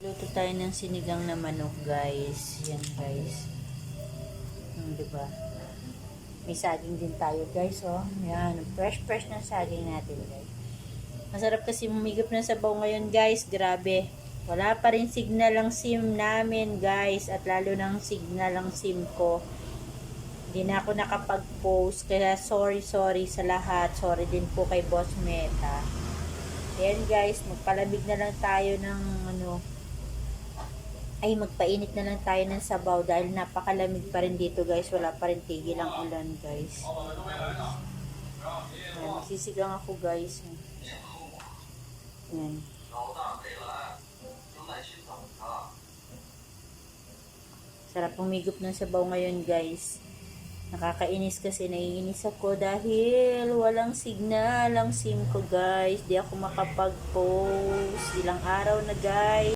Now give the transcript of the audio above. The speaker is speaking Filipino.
Luto tayo ng sinigang na manok, guys. Yan, guys. Diba? May saging din tayo, guys, oh. Yan, fresh na saging natin, guys. Masarap kasi humigop na sabaw ngayon, guys. Grabe. Wala pa rin signal ang SIM namin, guys. At lalo ng signal ang SIM ko. Hindi na ako nakapag-post. Kaya sorry sa lahat. Sorry din po kay Boss Meta. Ayan, guys. Magpalamig na lang tayo ng magpainit na lang tayo ng sabaw dahil napakalamig pa rin dito, guys. Wala pa rin tigil ang ulan, guys. Ayan, magsisigang ako, guys. Ayan. Sarap humigop ng sabaw ngayon, guys. Nakakainis kasi naiinis ako dahil walang signal ang SIM ko, guys. Di ako makapag-post. Ilang araw na, guys.